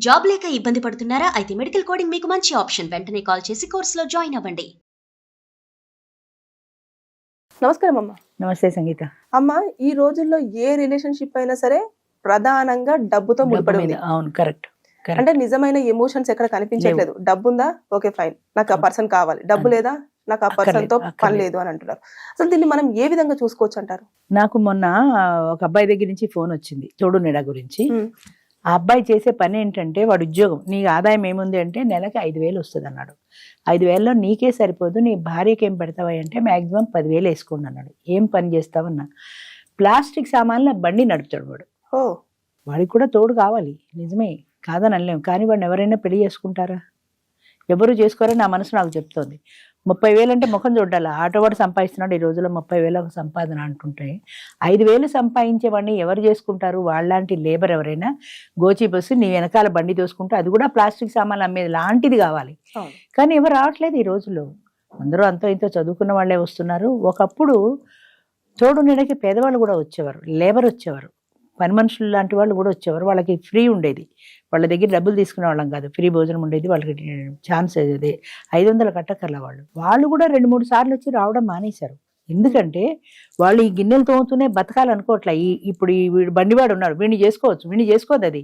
Job లేక ఇబ్బంది పడుతున్నారా? అయితే మెడికల్ కోడింగ్ మీకు మంచి ఆప్షన్. వెంటనే కాల్ చేసి కోర్సులో జాయిన్ అవ్వండి. నమస్కారం అమ్మ. నమస్తే సంగీత. అమ్మ, ఈ రోజుల్లో ఏ రిలేషన్షిప్ అయినా సరే ప్రధానంగా డబ్బుతో ముడిపడి ఉంది. అవును, కరెక్ట్. అంటే నిజమైన ఎమోషన్స్ ఎక్కడ కనిపించట్లేదు. డబ్బు ఉందా, ఓకే ఫైన్, నాకు ఆ పర్సన్ కావాలి. డబ్బు లేదా, నాకు ఆ పర్సన్ తో పని లేదు అని అంటున్నారు. అసలు దీన్ని మనం ఏ విధంగా చూసుకోవచ్చు అంటారు? నాకు మొన్న ఒక అబ్బాయి దగ్గర నుంచి ఫోన్ వచ్చింది తోడు నీడ గురించి. ఆ అబ్బాయి చేసే పని ఏంటంటే, వాడు ఉద్యోగం, నీ ఆదాయం ఏముంది అంటే నెలకి 5,000 వస్తుంది అన్నాడు. 5,000లో నీకే సరిపోదు, నీ భార్యకి ఏం పెడతావా అంటే మాక్సిమం 10,000 వేసుకోండి అన్నాడు. ఏం పని చేస్తావన్నా, ప్లాస్టిక్ సామాన్ల బండి నడుపుతాడు వాడు. వాడికి కూడా తోడు కావాలి, నిజమే, కాదని అనలేము. కానీ వాడిని ఎవరైనా పెళ్లి చేసుకుంటారా? ఎవరు చేసుకోరని నా మనసు నాకు చెప్తోంది. 30,000 అంటే ముఖం చూడాలి. ఆటో వాడు సంపాదిస్తున్నాడు ఈ రోజుల్లో 30,000 ఒక సంపాదన అంటుంటే, 5,000 సంపాదించే వాడిని ఎవరు చేసుకుంటారు? వాళ్ళలాంటి లేబర్ ఎవరైనా గోచి బస్సు నీ వెనకాల బండి దోసుకుంటే, అది కూడా ప్లాస్టిక్ సామాన్లు అమ్మేది లాంటిది కావాలి. కానీ ఎవరు రావట్లేదు ఈ రోజుల్లో. అందరూ అంతో ఇంతో చదువుకున్న వాళ్ళే వస్తున్నారు. ఒకప్పుడు తోడు నీడకి పేదవాళ్ళు కూడా వచ్చేవారు, లేబర్ వచ్చేవారు, పని మనుషులు లాంటి వాళ్ళు కూడా వచ్చేవారు. వాళ్ళకి ఫ్రీ ఉండేది, వాళ్ళ దగ్గర డబ్బులు తీసుకునే వాళ్ళం కాదు, ఫ్రీ భోజనం ఉండేది వాళ్ళకి. ఛాన్స్ అదే 500 కట్టకర్ల వాళ్ళు కూడా 2-3 సార్లు వచ్చి రావడం మానేశారు. ఎందుకంటే వాళ్ళు ఈ గిన్నెలు తోముతూనే బతకాలనుకోవట్లే. ఇప్పుడు ఈ వీడు బండివాడు ఉన్నాడు, వీడిని చేసుకోవచ్చు, వీడిని చేసుకోదు. అది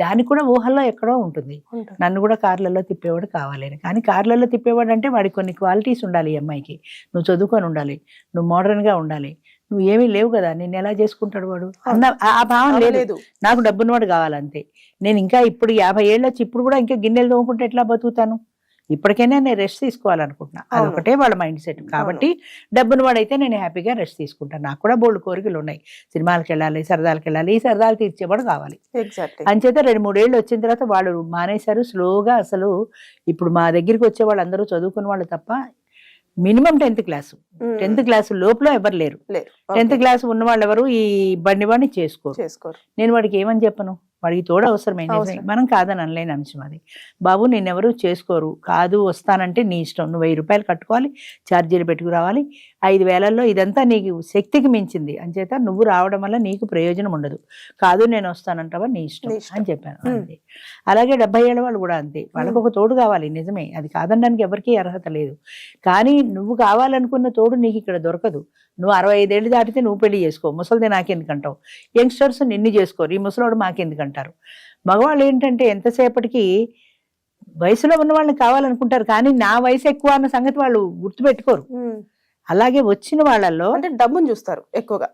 దానికి కూడా ఊహల్లో ఎక్కడో ఉంటుంది. నన్ను కూడా కార్లలో తిప్పేవాడు కావాలి అని. కానీ కార్లలో తిప్పేవాడు అంటే వాడికి కొన్ని క్వాలిటీస్ ఉండాలి. ఈ అమ్మాయికి నువ్వు చదువుకొని ఉండాలి, నువ్వు మోడర్న్గా ఉండాలి, నువ్వు ఏమీ లేవు కదా, నేను ఎలా చేసుకుంటాడు వాడు అన్న ఆ భావం లేదు. నాకు డబ్బున్నవాడు కావాలంతే. నేను ఇంకా ఇప్పుడు 50 ఏళ్ళు వచ్చి ఇప్పుడు కూడా ఇంకా గిన్నెలు తోముకుంటే ఎట్లా బతుకుతాను? ఇప్పటికైనా నేను రెస్ట్ తీసుకోవాలనుకుంటున్నా. అదొకటే వాళ్ళ మైండ్ సెట్. కాబట్టి డబ్బును వాడైతే నేను హ్యాపీగా రెస్ట్ తీసుకుంటాను. నాకు కూడా బోల్డ్ కోరికలు ఉన్నాయి. సినిమాలకు వెళ్ళాలి, సరదాలకు వెళ్ళాలి, ఈ సరదాలు తీర్చేవాడు కావాలి. అంచేత 2-3 ఏళ్ళు వచ్చిన తర్వాత వాళ్ళు మానేశారు స్లోగా. అసలు ఇప్పుడు మా దగ్గరికి వచ్చే వాళ్ళు అందరూ చదువుకున్న వాళ్ళు తప్ప మినిమం 10th క్లాస్ లోపల ఎవరు లేరు. 10th క్లాస్ ఉన్న వాళ్ళు ఎవరు ఈ బండి వాడిని చేసుకోరు. నేను వాడికి ఏమని చెప్పను? వాడికి తోడు అవసరమైంది, మనం కాదని అనలేని అంశం అది. బాబు నేనెవరు చేసుకోరు, కాదు వస్తానంటే నీ ఇష్టం, నువ్వు 1000 రూపాయలు కట్టుకోవాలి, ఛార్జీలు పెట్టుకురావాలి. 5,000లో ఇదంతా నీకు శక్తికి మించింది, అంచేత నువ్వు రావడం వల్ల నీకు ప్రయోజనం ఉండదు. కాదు నేను వస్తానంటావా, నీ ఇష్టం అని చెప్పాను అంతే. అలాగే 70 ఏళ్ళ వాళ్ళు కూడా అంతే, వాళ్ళకు ఒక తోడు కావాలి, నిజమే, అది కాదనడానికి ఎవరికీ అర్హత లేదు. కానీ నువ్వు కావాలనుకున్న తోడు నీకు ఇక్కడ దొరకదు. నువ్వు 65 ఏళ్ళు దాటితే నువ్వు పెళ్లి చేసుకో, ముసలిది నాకెందుకంటావు. యంగ్స్టర్స్ నిన్ను చేసుకోరు, ఈ ముసలోడు మాకెందుకంటారు. మగవాళ్ళు ఏంటంటే ఎంతసేపటికి వయసులో ఉన్న వాళ్ళని కావాలనుకుంటారు, కానీ నా వయసు ఎక్కువ అన్న సంగతి వాళ్ళు గుర్తుపెట్టుకోరు. అలాగే వచ్చిన వాళ్ళల్లో అంటే డబ్బును చూస్తారు ఎక్కువగా.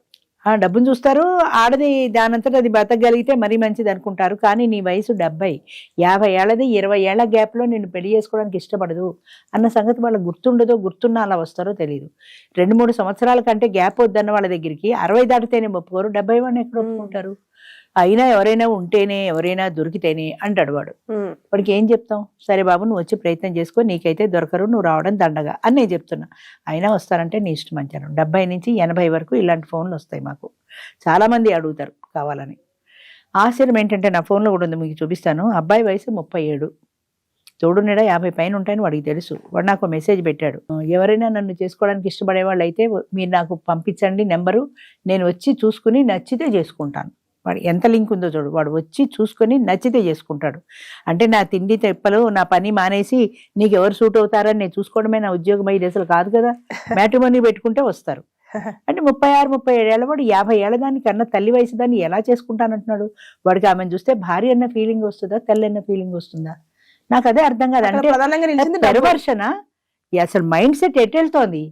డబ్బును చూస్తారు. ఆడది దానంతట అది బతకగలిగితే మరీ మంచిది అనుకుంటారు. కానీ నీ వయసు 70, 50 ఏళ్ళది, 20 ఏళ్ల గ్యాప్లో నిన్ను పెళ్లి చేసుకోవడానికి ఇష్టపడదు అన్న సంగతి వాళ్ళకి గుర్తుండదో, గుర్తున్న అలా వస్తారో తెలియదు. 2-3 సంవత్సరాల కంటే గ్యాప్ వద్దన్న వాళ్ళ దగ్గరికి 60 దాటితేనే ఒప్పుకోరు, 70 వాడిని ఎక్కడ ఒప్పుకుంటారు? అయినా ఎవరైనా ఉంటేనే, ఎవరైనా దొరికితేనే అంటాడు వాడు. వాడికి ఏం చెప్తాం? సరే బాబు నువ్వు వచ్చి ప్రయత్నం చేసుకో, నీకైతే దొరకరు, నువ్వు రావడం దండగా అని నేను చెప్తున్నా. అయినా వస్తారంటే నీ ఇష్టం అంటాను. 70 నుంచి 80 వరకు ఇలాంటి ఫోన్లు వస్తాయి మాకు. చాలామంది అడుగుతారు కావాలని. ఆశ్చర్యం ఏంటంటే నా ఫోన్లో కూడా ఉంది, మీకు చూపిస్తాను. అబ్బాయి వయసు 37, తోడు నీడ 50 పైన ఉంటాయని వాడికి తెలుసు. వాడు నాకు మెసేజ్ పెట్టాడు, ఎవరైనా నన్ను చేసుకోవడానికి ఇష్టపడే వాళ్ళు అయితే మీరు నాకు పంపించండి నెంబరు, నేను వచ్చి చూసుకుని నచ్చితే చేసుకుంటాను. వాడు ఎంత లింక్ ఉందో చూడు, వాడు వచ్చి చూసుకొని నచ్చితే చేసుకుంటాడు. అంటే నా తిండి తెప్పలు, నా పని మానేసి నీకు ఎవరు సూట్ అవుతారని నేను చూసుకోవడమే నా ఉద్యోగం అయ్యేది అసలు కాదు కదా. మ్యాట్రిమోనీ పెట్టుకుంటే వస్తారు. అంటే 36-37 ఏళ్ళ వాడు 50 ఏళ్ళ దానికి అన్న తల్లి వయసు దాన్ని ఎలా చేసుకుంటానంటున్నాడు. వాడికి ఆమెను చూస్తే భార్య అన్న ఫీలింగ్ వస్తుందా, తల్లి అన్న ఫీలింగ్ వస్తుందా? నాకు అదే అర్థం కాదు. అంటే పెర్వర్షనా? అసలు మైండ్ సెట్ ఎటెళ్తోంది?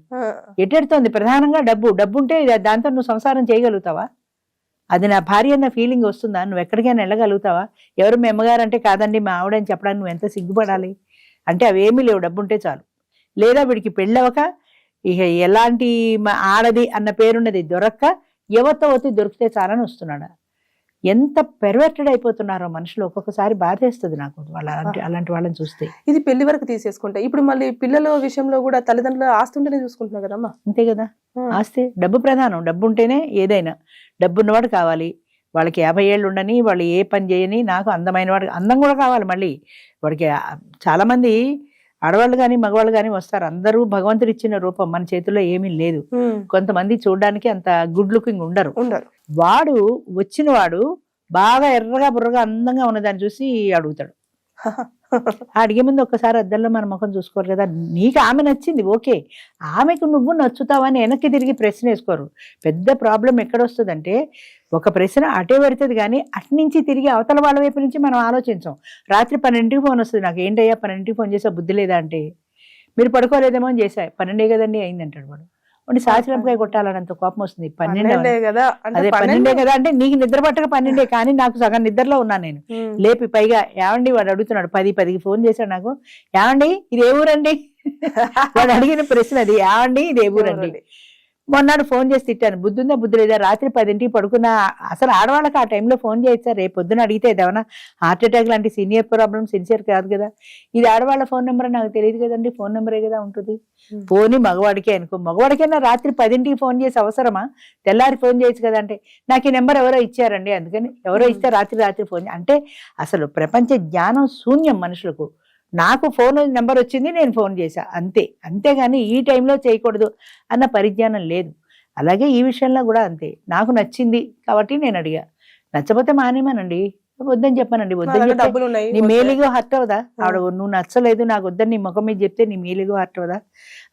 ప్రధానంగా డబ్బు ఉంటే దాంతో నువ్వు సంసారం చేయగలుగుతావా? అది నా భార్య అన్న ఫీలింగ్ వస్తుందా? నువ్వు ఎక్కడికైనా వెళ్ళగలుగుతావా? ఎవరు మీ అమ్మగారు అంటే కాదండి మా ఆవిడని చెప్పడానికి నువ్వు ఎంత సిగ్గుపడాలి? అంటే అవేమీ లేవు, డబ్బు ఉంటే చాలు. లేదా వీడికి పెళ్ళవక ఇక ఎలాంటి ఆడది అన్న పేరున్నది దొరక్క ఎవరితో వచ్చి దొరికితే చాలని వస్తున్నాడా? ఎంత పెర్వర్టెడ్ అయిపోతున్నారో మనుషులు. ఒక్కొక్కసారి బాధేస్తుంది నాకు అలాంటి వాళ్ళని చూస్తే. ఇది పెళ్లి వరకు తీసేసుకుంటే ఇప్పుడు మళ్ళీ పిల్లల విషయంలో కూడా తల్లిదండ్రులు ఆస్తి ఉంటేనే చూసుకుంటున్నారు కదమ్మా. అంతే కదా, ఆస్తి డబ్బు ప్రధానం. డబ్బు ఉంటేనే ఏదైనా. డబ్బు ఉన్నవాడు కావాలి. వాళ్ళకి 50 ఏళ్ళు ఉండని, వాళ్ళు ఏ పని చేయని, నాకు అందమైన వాడు, అందం కూడా కావాలి. మళ్ళీ వాడికి చాలామంది ఆడవాళ్ళు కానీ మగవాళ్ళు కానీ వస్తారు. అందరూ భగవంతుడు ఇచ్చిన రూపం, మన చేతుల్లో ఏమీ లేదు. కొంతమంది చూడడానికి అంత గుడ్ లుకింగ్ ఉండరు. వాడు వచ్చిన వాడు బాగా ఎర్రగా బుర్రగా అందంగా ఉన్నదాన్ని చూసి అడుగుతాడు. అడిగే ముందు ఒక్కసారి అద్దంలో మన ముఖం చూసుకోరు కదా. నీకు ఆమె నచ్చింది ఓకే, ఆమెకు నువ్వు నచ్చుతావని వెనక్కి తిరిగి ప్రశ్న వేసుకోరు. పెద్ద ప్రాబ్లం ఎక్కడొస్తుందంటే ఒక ప్రశ్న అటే పెడుతుంది కానీ అటు నుంచి తిరిగి అవతల వాళ్ళ వైపు నుంచి మనం ఆలోచించాం. రాత్రి 12కి ఫోన్ వస్తుంది, నాకు ఏంటయ్యా 12కి ఫోన్ చేసా బుద్ధి లేదా అంటే, మీరు పడుకోలేదేమో అని చేశా, 12 కదండి అయింది అంటాడు వాడు. వాడిని సాచిరంపకాయ కొట్టాలన్నంత కోపం వస్తుంది. 12 కదా అదే 12 కదా అంటే నీకు నిద్ర పట్టక 12 కానీ నాకు సగం నిద్రలో ఉన్నాను నేను. లేపి పైగా ఏమండి వాడు అడుగుతున్నాడు 10కి ఫోన్ చేశాడు నాకు, ఏమండి ఇది ఏ ఊరండి వాడు అడిగిన ప్రశ్న అది, ఏమండి ఇది ఏ ఊరండి. మొన్నాడు ఫోన్ చేసి తిట్టాను, బుద్ధుందా బుద్ధి లేదా, రాత్రి 10కి పడుకున్నా. అసలు ఆడవాళ్ళకి ఆ టైంలో ఫోన్ చేయొచ్చా, రేపు పొద్దున అడిగితే ఏదైనా హార్ట్ అటాక్ లాంటి సీనియర్ ప్రాబ్లం సిన్సియర్ కాదు కదా. ఇది ఆడవాళ్ళ ఫోన్ నెంబర్ నాకు తెలియదు కదండి, ఫోన్ నెంబరే కదా ఉంటుంది. ఫోన్ మగవాడికే అనుకో, మగవాడికైనా రాత్రి 10కి ఫోన్ చేసి అవసరమా, తెల్లారి ఫోన్ చేయొచ్చు కదా అంటే, నాకు ఈ నెంబర్ ఎవరో ఇచ్చారండి అందుకని, ఎవరో ఇస్తే రాత్రి ఫోన్ అంటే అసలు ప్రపంచ జ్ఞానం శూన్యం మనుషులకు. నాకు ఫోన్ నెంబర్ వచ్చింది నేను ఫోన్ చేశా అంతే, అంతేగాని ఈ టైంలో చేయకూడదు అన్న పరిజ్ఞానం లేదు. అలాగే ఈ విషయంలో కూడా అంతే, నాకు నచ్చింది కాబట్టి నేను అడిగా, నచ్చపోతే మానేమానండి, వద్దని చెప్పానండి. వద్దని డబ్బులు ఉన్నాయి నీ మేలిగో హర్ట్ అవదా, ఆవిడ నువ్వు నచ్చలేదు నాకు వద్దని నీ ముఖం మీద చెప్తే నీ మేలిగో హర్ట్ అవదా.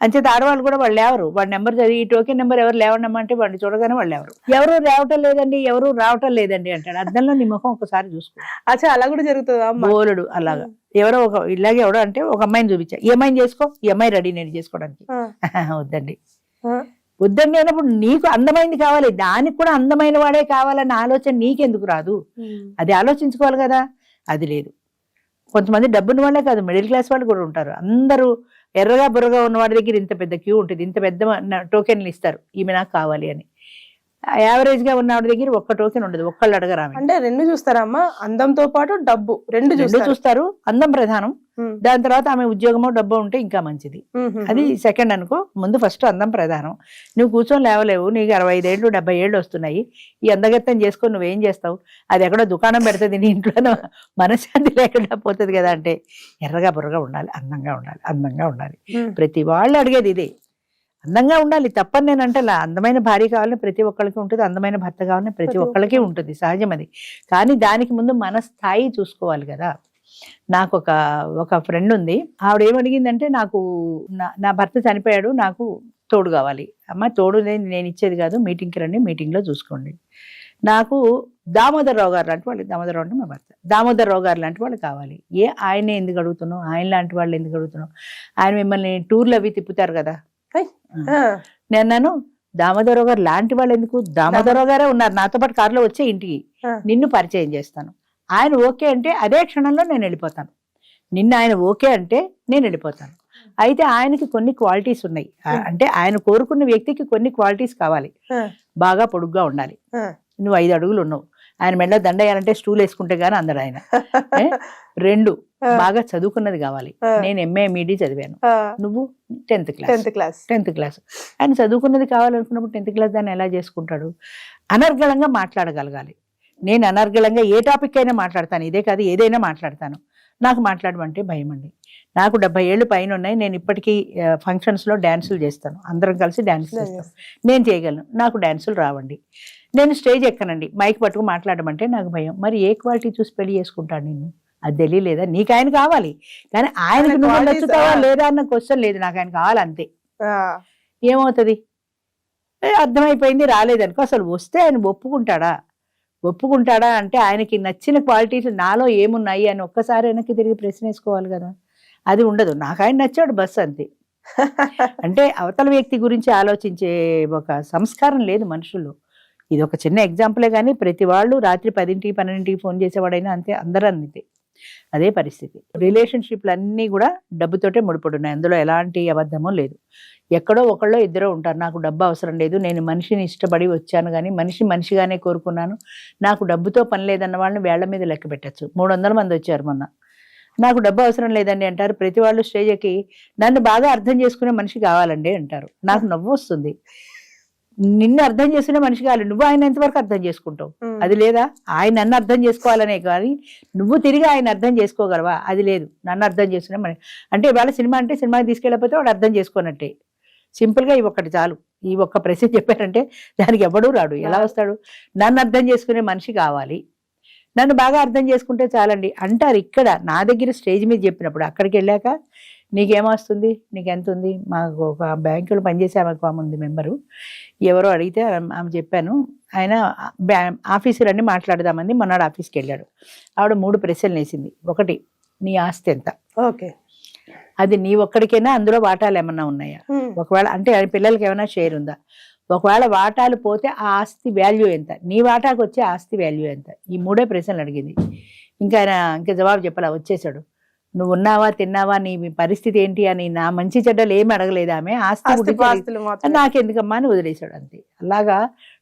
అంచేత ఆడవాళ్ళు కూడా వాళ్ళు లేవరు, వాడి నెంబర్ చదివి ఈ టోకెన్ నెంబర్ ఎవరు లేవనమ్మా అంటే వాడిని చూడగానే వాళ్ళు ఎవరు రావటం లేదండి ఎవరు రావటం లేదండి అంటాడు. అద్దంలో నీ ముఖం ఒకసారి చూసుకో. అచ్చా అలా కూడా జరుగుతుందా బోలుడు అలాగా. ఎవరో ఒక ఇలాగే ఎవడో అంటే ఒక అమ్మాయిని చూపించా, ఈ అమ్మాయిని చేసుకో, ఈ అమ్మాయి రెడీ నేను చేసుకోవడానికి, వద్దండి వద్దండి అన్నప్పుడు నీకు అందమైంది కావాలి, దానికి కూడా అందమైన వాడే కావాలన్న ఆలోచన నీకెందుకు రాదు, అది ఆలోచించుకోవాలి కదా. అది లేదు. కొంతమంది డబ్బున్న వాళ్ళే కాదు, మిడిల్ క్లాస్ వాళ్ళు కూడా ఉంటారు. అందరూ ఎర్రగా బుర్రగా ఉన్న వాడి దగ్గర ఇంత పెద్ద క్యూ ఉంటుంది, ఇంత పెద్ద టోకెన్లు ఇస్తారు ఈమె నాకు కావాలి అని. యావరేజ్ గా ఉన్న వాడి దగ్గర ఒక్క టోకెన్ ఉండదు, ఒక్కళ్ళు అడగరా. అంటే రెండు చూస్తారమ్మా, అందంతో పాటు డబ్బు రెండు చూస్తారు. అందం ప్రధానం, దాని తర్వాత ఆమె ఉద్యోగమో డబ్బు ఉంటే ఇంకా మంచిది, అది సెకండ్ అనుకో. ముందు ఫస్ట్ అందం ప్రధానం. నువ్వు కూర్చొని లేవలేవు, నీకు 65 ఏళ్ళు 70 ఏళ్ళు వస్తున్నాయి, ఈ అందగత్తం చేసుకొని నువ్వేం చేస్తావు, అది ఎక్కడో దుకాణం పెడుతుంది నీ ఇంట్లో, మనశ్శాంతి లేకుండా పోతుంది కదా. అంటే ఎర్రగా బుర్రగా ఉండాలి, అందంగా ఉండాలి, అందంగా ఉండాలి. ప్రతి వాళ్ళు అడిగేది ఇదే, అందంగా ఉండాలి. తప్పని నేను అంటే అందమైన భార్య కావాలని ప్రతి ఒక్కరికి ఉంటుంది, అందమైన భర్త కావాలని ప్రతి ఒక్కరికి ఉంటుంది, సహజం అది. కానీ దానికి ముందు మన స్థాయి చూసుకోవాలి కదా. నాకు ఒక ఫ్రెండ్ ఉంది, ఆవిడ ఏమడిగిందంటే, నాకు నా భర్త చనిపోయాడు, నాకు తోడు కావాలి. అమ్మ తోడు నేను ఇచ్చేది కాదు, మీటింగ్కి రండి, మీటింగ్లో చూసుకోండి. నాకు దామోదరరావు గారు లాంటి వాళ్ళు, దామోదరరావు అంటే మా భర్త, దామోదరరావు గారు లాంటి వాళ్ళు కావాలి. ఆయనే ఎందుకు అడుగుతున్నావు, ఆయన లాంటి వాళ్ళు ఎందుకు అడుగుతున్నావు, ఆయన మిమ్మల్ని టూర్లు అవి తిప్పుతారు కదా. నేను దామోదరరావు గారు లాంటి వాళ్ళు ఎందుకు, దామోదరరావు గారే ఉన్నారు నాతో పాటు కారులో వచ్చే ఇంటికి, నిన్ను పరిచయం చేస్తాను. ఆయన ఓకే అంటే అదే క్షణంలో నేను వెళ్ళిపోతాను, నిన్న ఆయన ఓకే అంటే నేను వెళ్ళిపోతాను. అయితే ఆయనకి కొన్ని క్వాలిటీస్ ఉన్నాయి, అంటే ఆయన కోరుకున్న వ్యక్తికి కొన్ని క్వాలిటీస్ కావాలి. బాగా పొడుగ్గా ఉండాలి, నువ్వు 5 అడుగులు ఉన్నావు, ఆయన మెడ దండ వేయాలంటే స్టూల్ వేసుకుంటే గానీ అందడు ఆయన. 2 బాగా చదువుకున్నది కావాలి, నేను MA MD చదివాను, నువ్వు 10th క్లాస్. ఆయన చదువుకున్నది కావాలనుకున్నప్పుడు 10th క్లాస్ దాన్ని ఎలా చేసుకుంటాడు. అనర్గళంగా మాట్లాడగలగాలి, నేను అనర్గళంగా ఏ టాపిక్ అయినా మాట్లాడతాను, ఇదే కాదు ఏదైనా మాట్లాడతాను. నాకు మాట్లాడమంటే భయం అండి. నాకు 70 ఏళ్ళు పైన ఉన్నాయి, నేను ఇప్పటికీ ఫంక్షన్స్లో డ్యాన్సులు చేస్తాను, అందరం కలిసి డ్యాన్స్ చేస్తాం, నేను చేయగలను. నాకు డ్యాన్సులు రావండి, నేను స్టేజ్ ఎక్కనండి, మైక్ పట్టుకు మాట్లాడమంటే నాకు భయం. మరి ఏ క్వాలిటీ చూసి పెళ్లి చేసుకుంటాను నిన్ను, అది తెలియలేదా. నీకు ఆయన కావాలి కానీ ఆయనకు నువ్వు నచ్చుతావా లేదా అన్న క్వశ్చన్ లేదు, నాకు ఆయన కావాలి అంతే. ఏమవుతుంది, అర్థమైపోయింది రాలేదనుకో, అసలు వస్తే ఆయన ఒప్పుకుంటాడా అంటే ఆయనకి నచ్చిన క్వాలిటీస్ నాలో ఏమున్నాయి అని ఒక్కసారి వెనక్కి తిరిగి ప్రశ్న వేసుకోవాలి కదా. అది ఉండదు, నాకు ఆయన నచ్చాడు బస్ అంతే. అంటే అవతల వ్యక్తి గురించి ఆలోచించే ఒక సంస్కారం లేదు మనుషుల్లో. ఇది ఒక చిన్న ఎగ్జాంపులే కానీ ప్రతి వాళ్ళు రాత్రి 10కి 12కి ఫోన్ చేసేవాడైనా అంతే, అందరూ అంతే, అదే పరిస్థితి. రిలేషన్షిప్లు అన్నీ కూడా డబ్బుతోటే ముడిపడున్నాయి, అందులో ఎలాంటి అబద్ధమో లేదు. ఎక్కడో ఒకళ్ళో ఇద్దరో ఉంటారు, నాకు డబ్బు అవసరం లేదు, నేను మనిషిని ఇష్టపడి వచ్చాను కానీ మనిషిగానే కోరుకున్నాను, నాకు డబ్బుతో పని లేదన్న వాళ్ళని వేళ్ల మీద లెక్క పెట్టచ్చు. 300 మంది వచ్చారు మొన్న, నాకు డబ్బు అవసరం లేదండి అంటారు. ప్రతి వాళ్ళు స్టేజ్ ఎక్కి నన్ను బాగా అర్థం చేసుకునే మనిషి కావాలండి అంటారు. నాకు నవ్వు వస్తుంది. నిన్ను అర్థం చేసుకునే మనిషి కావాలి, నువ్వు ఆయన ఎంతవరకు అర్థం చేసుకుంటావు, అది లేదా. ఆయన నన్ను అర్థం చేసుకోవాలనే కానీ నువ్వు తిరిగి ఆయన అర్థం చేసుకోగలవా, అది లేదు. నన్ను అర్థం చేసుకునే మనిషి అంటే ఇవాళ సినిమా అంటే సినిమాకి తీసుకెళ్ళకపోతే వాడు అర్థం చేసుకున్నట్టే. సింపుల్గా ఈ ఒక్కటి చాలు, ఈ ఒక్క ప్రశ్న చెప్పారంటే దానికి ఎవడూ రాడు, ఎలా వస్తాడు. నన్ను అర్థం చేసుకునే మనిషి కావాలి, నన్ను బాగా అర్థం చేసుకుంటే చాలండి అంటారు. ఇక్కడ నా దగ్గర స్టేజ్ మీద చెప్పినప్పుడు అక్కడికి వెళ్ళాక నీకేమొస్తుంది, నీకు ఎంత ఉంది, మాకు ఒక బ్యాంకులో పనిచేసే ఆమె ఉంది మెంబరు, ఎవరో అడిగితే ఆమె చెప్పాను, ఆయన ఆఫీసులు అన్నీ మాట్లాడదామంది. మొన్నడు ఆఫీస్కి వెళ్ళాడు. ఆవిడ 3 ప్రశ్నలు వేసింది. ఒకటి, నీ ఆస్తి ఎంత, ఓకే, అది నీ ఒక్కడికైనా అందులో వాటాలు ఏమన్నా ఉన్నాయా, ఒకవేళ అంటే పిల్లలకి ఏమైనా షేర్ ఉందా, ఒకవేళ వాటాలు పోతే ఆ ఆస్తి వాల్యూ ఎంత, నీ వాటాకు వచ్చే ఆస్తి వాల్యూ ఎంత, ఈ 3 ప్రశ్నలు అడిగింది. ఇంకా ఆయన ఇంకా జవాబు చెప్పాలా, వచ్చేసాడు. నువ్వు ఉన్నావా, తిన్నావా, నీ పరిస్థితి ఏంటి అని నా మంచి చెడ్డలు ఏమి అడగలేదు ఆమె. ఆస్తి నాకెందుకమ్మా అని వదిలేశాడు అంతే. అలాగా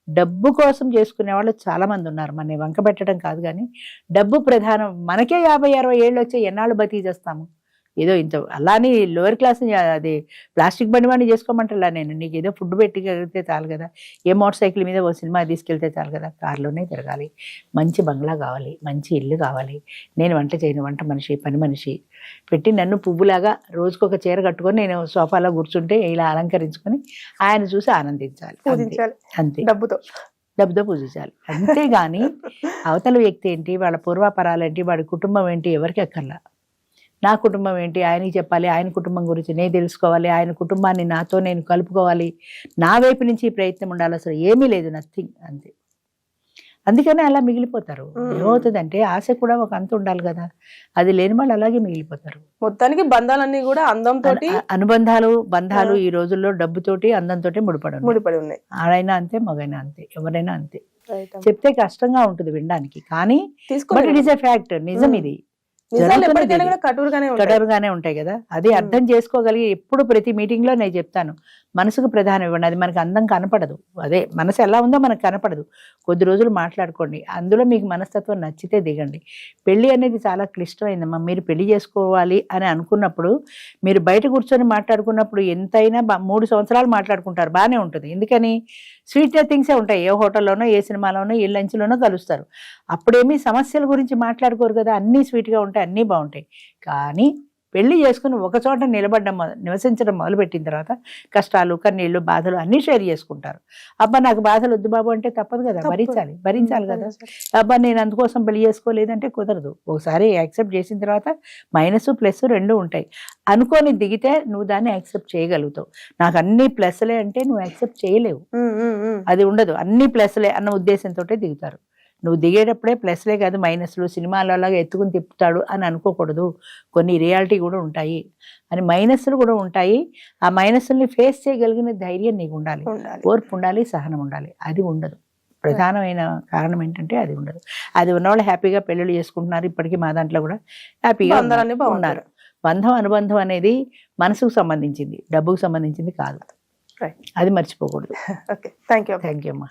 డబ్బు కోసం చేసుకునే వాళ్ళు చాలా మంది ఉన్నారు. మన వంక పెట్టడం కాదు, కానీ డబ్బు ప్రధానం. మనకే 50-60 ఏళ్ళు వచ్చే ఎన్నాళ్ళు బతికి చేస్తాము. ఏదో ఇంత అలానే లోయర్ క్లాస్ అది ప్లాస్టిక్ బండి వాడిని చేసుకోమంటలా నేను, నీకు ఏదో ఫుడ్ పెట్టితే చాలు కదా, ఏ మోటార్ సైకిల్ మీద ఓ సినిమా తీసుకెళ్తే చాలు కదా, కార్లోనే తిరగాలి, మంచి బంగ్లా కావాలి, మంచి ఇల్లు కావాలి, నేను వంట చేయను, వంట మనిషి, పని మనిషి పెట్టి నన్ను పువ్వులాగా రోజుకొక చీర కట్టుకొని నేను సోఫాలో కూర్చుంటే ఇలా అలంకరించుకొని ఆయన చూసి ఆనందించాలి, అంతే. డబ్బుతో పూజించాలి, అంతేగాని అవతల వ్యక్తి ఏంటి, వాళ్ళ పూర్వాపరాలేంటి, వాడి కుటుంబం ఏంటి ఎవరికి అక్కర్లా. నా కుటుంబం ఏంటి ఆయనకి చెప్పాలి, ఆయన కుటుంబం గురించి నేను తెలుసుకోవాలి, ఆయన కుటుంబాన్ని నాతో నేను కలుపుకోవాలి, నా వైపు నుంచి ప్రయత్నం ఉండాలి. అసలు ఏమీ లేదు, నథింగ్, అంతే. అందుకనే అలా మిగిలిపోతారు. ఏమవుతుందంటే ఆశ కూడా ఒక అంత ఉండాలి కదా, అది లేని వాళ్ళు అలాగే మిగిలిపోతారు. మొత్తానికి బంధాలన్నీ కూడా అందంతో, బంధాలు ఈ రోజుల్లో డబ్బుతోటి అందంతో ముడిపడి ఉన్నాయి. ఆడైనా అంతే, మగైనా అంతే, ఎవరైనా అంతే. చెప్తే కష్టంగా ఉంటుంది వినడానికి, కానీ but it is a fact, నిజం. ఇది కఠోరంగానే ఉంటాయి కదా, అది అర్థం చేసుకోగలిగి ఎప్పుడు ప్రతి మీటింగ్ లో నేను చెప్తాను, మనసుకు ప్రధానం ఇవ్వండి. అది మనకు అందం కనపడదు, అదే మనసు ఎలా ఉందో మనకు కనపడదు. కొద్ది రోజులు మాట్లాడుకోండి, అందులో మీకు మనస్తత్వం నచ్చితే దిగండి. పెళ్లి అనేది చాలా క్లిష్టమైందమ్మా. మీరు పెళ్లి చేసుకోవాలి అని అనుకున్నప్పుడు, మీరు బయట కూర్చొని మాట్లాడుకున్నప్పుడు ఎంతైనా 3 సంవత్సరాలు మాట్లాడుకుంటారు, బాగానే ఉంటుంది. ఎందుకని స్వీట్ థింగ్సే ఉంటాయి. ఏ హోటల్లోనో, ఏ సినిమాలోనో, ఏ లంచ్లోనో కలుస్తారు. అప్పుడేమీ సమస్యల గురించి మాట్లాడుకోరు కదా, అన్నీ స్వీట్గా ఉంటాయి, అన్నీ బాగుంటాయి. కానీ పెళ్లి చేసుకుని ఒక చోట నివసించడం మొదలుపెట్టిన తర్వాత కష్టాలు, కన్నీళ్లు, బాధలు అన్నీ షేర్ చేసుకుంటారు. అబ్బా నాకు బాధలు వద్దు బాబు అంటే తప్పదు కదా, భరించాలి కదా. అబ్బా నేను అందుకోసం పెళ్లి చేసుకోలేదంటే కుదరదు. ఒకసారి యాక్సెప్ట్ చేసిన తర్వాత మైనస్ ప్లస్ 2 ఉంటాయి. అనుకోని దిగితే నువ్వు దాన్ని యాక్సెప్ట్ చేయగలుగుతావు. నాకు అన్ని ప్లస్లే అంటే నువ్వు యాక్సెప్ట్ చేయలేవు, అది ఉండదు. అన్ని ప్లస్లే అన్న ఉద్దేశంతో దిగుతారు. నువ్వు దిగేటప్పుడే ప్లస్లే కాదు మైనస్లు, సినిమాలలాగా ఎత్తుకుని తిప్పుతాడు అని అనుకోకూడదు. కొన్ని రియాలిటీ కూడా ఉంటాయి అని, మైనస్లు కూడా ఉంటాయి. ఆ మైనస్ని ఫేస్ చేయగలిగిన ధైర్యం నీకు ఉండాలి, ఓర్పు ఉండాలి, సహనం ఉండాలి. అది ఉండదు. ప్రధానమైన కారణం ఏంటంటే అది ఉండదు. అది ఉన్నవాళ్ళు హ్యాపీగా పెళ్ళిళ్ళు చేసుకుంటున్నారు. ఇప్పటికీ మా దాంట్లో కూడా హ్యాపీగా ఉన్నారు. బంధం, అనుబంధం అనేది మనసుకు సంబంధించింది, డబ్బుకు సంబంధించింది కాదు. అది మర్చిపోకూడదు. థ్యాంక్ యూ అమ్మా.